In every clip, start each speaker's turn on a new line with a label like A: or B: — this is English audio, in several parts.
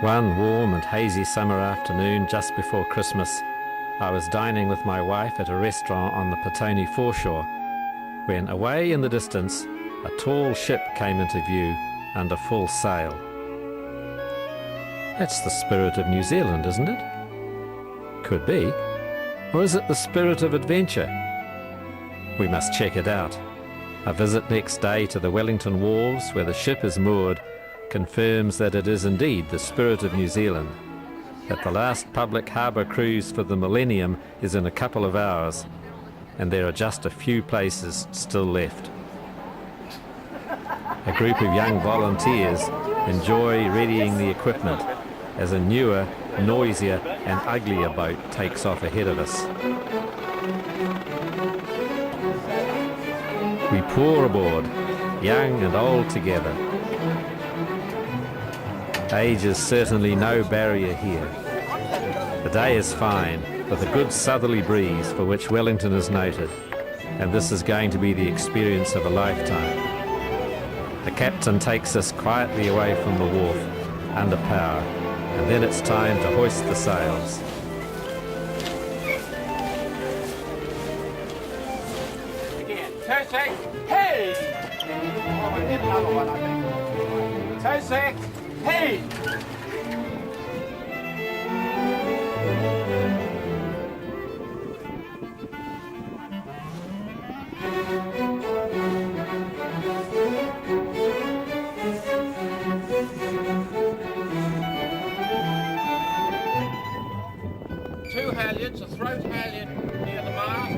A: One warm and hazy summer afternoon just before Christmas, I was dining with my wife at a restaurant on the Petone foreshore when, away in the distance, a tall ship came into view under full sail. That's the spirit of New Zealand, isn't it? Could be. Or is it the spirit of adventure? We must check it out. A visit next day to the Wellington Wharves, where the ship is moored, confirms that it is indeed the spirit of New Zealand, that the last public harbour cruise for the millennium is in a couple of hours, and there are just a few places still left. A group of young volunteers enjoy readying the equipment as a newer, noisier and uglier boat takes off ahead of us. We pour aboard, young and old together. Age is certainly no barrier here. The day is fine, with a good southerly breeze for which Wellington is noted, and this is going to be the experience of a lifetime. The captain takes us quietly away from the wharf, under power, and then it's time to hoist the sails.
B: Again, toe sack, hey! Oh, I did another one, I think. Toe sack, hey! 2 halyards, a throat halyard near the mast,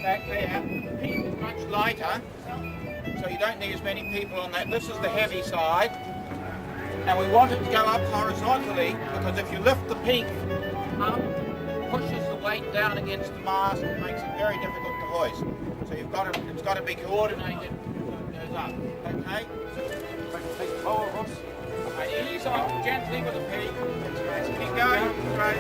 B: back there. The peak is much lighter, so you don't need as many people on that. This is the heavy side, and we want it to go up horizontally, because if you lift the peak up, it pushes the weight down against the mast and makes it very difficult to hoist. So it's got to be coordinated so it goes up. Okay? Take forward. And ease off gently with the peak. Keep going. Right.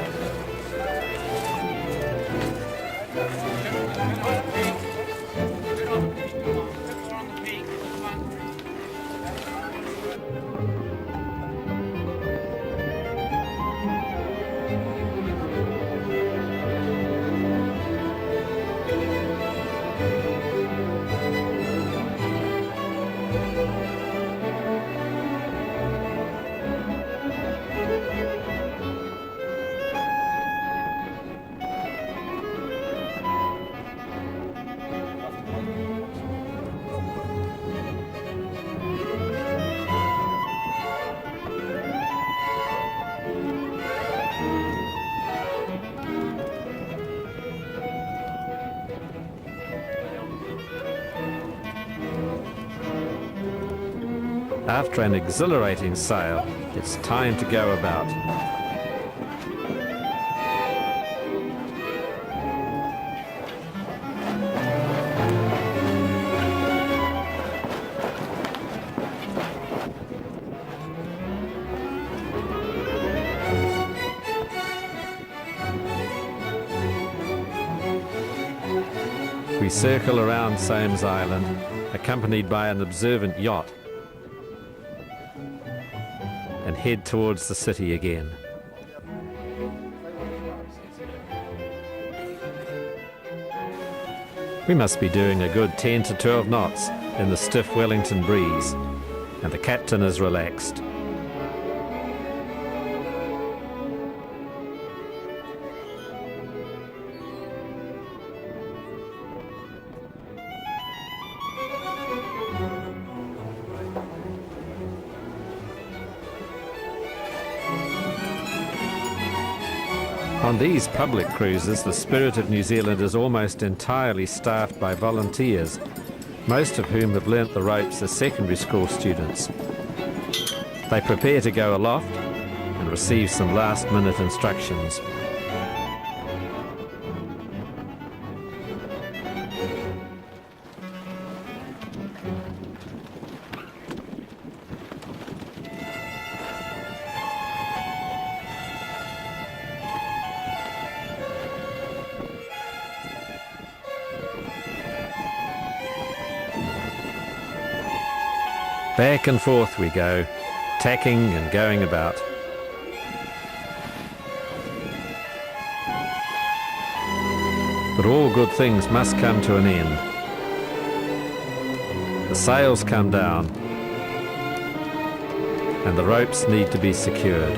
A: After an exhilarating sail, it's time to go about. We circle around Soames Island, accompanied by an observant yacht, and head towards the city again. We must be doing a good 10 to 12 knots in the stiff Wellington breeze, and the captain is relaxed. On these public cruises, the Spirit of New Zealand is almost entirely staffed by volunteers, most of whom have learnt the ropes as secondary school students. They prepare to go aloft and receive some last-minute instructions. Back and forth we go, tacking and going about. But all good things must come to an end. The sails come down, and the ropes need to be secured.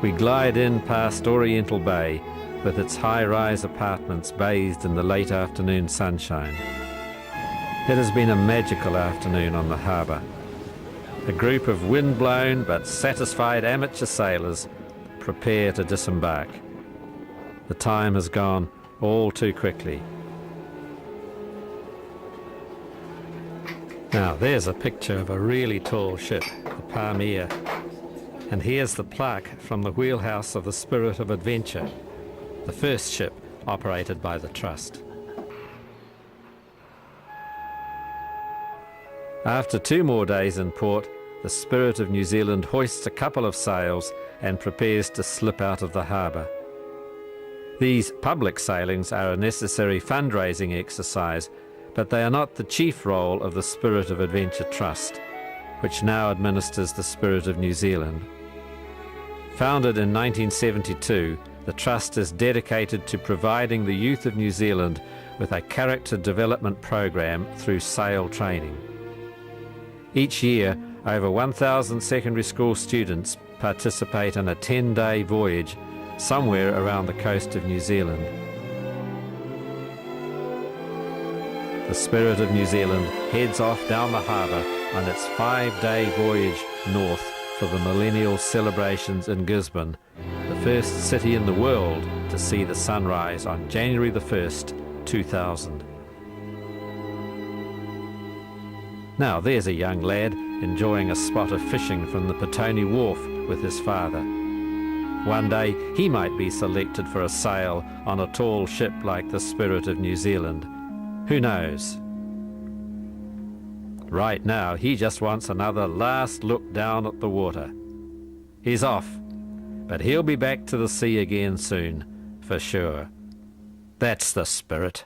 A: We glide in past Oriental Bay with its high-rise apartments bathed in the late afternoon sunshine. It has been a magical afternoon on the harbour. A group of wind-blown but satisfied amateur sailors prepare to disembark. The time has gone all too quickly. Now there's a picture of a really tall ship, the Palmyra. And here's the plaque from the wheelhouse of the Spirit of Adventure, the first ship operated by the Trust. After 2 more days in port, the Spirit of New Zealand hoists a couple of sails and prepares to slip out of the harbour. These public sailings are a necessary fundraising exercise, but they are not the chief role of the Spirit of Adventure Trust, which now administers the Spirit of New Zealand. Founded in 1972, the Trust is dedicated to providing the youth of New Zealand with a character development program through sail training. Each year, over 1,000 secondary school students participate in a 10-day voyage somewhere around the coast of New Zealand. The Spirit of New Zealand heads off down the harbour on its 5-day voyage north for the millennial celebrations in Gisborne, the first city in the world to see the sunrise on January the 1st, 2000. Now there's a young lad enjoying a spot of fishing from the Petone Wharf with his father. One day he might be selected for a sail on a tall ship like the Spirit of New Zealand. Who knows? Right now he just wants another last look down at the water. He's off, but he'll be back to the sea again soon, for sure. That's the spirit.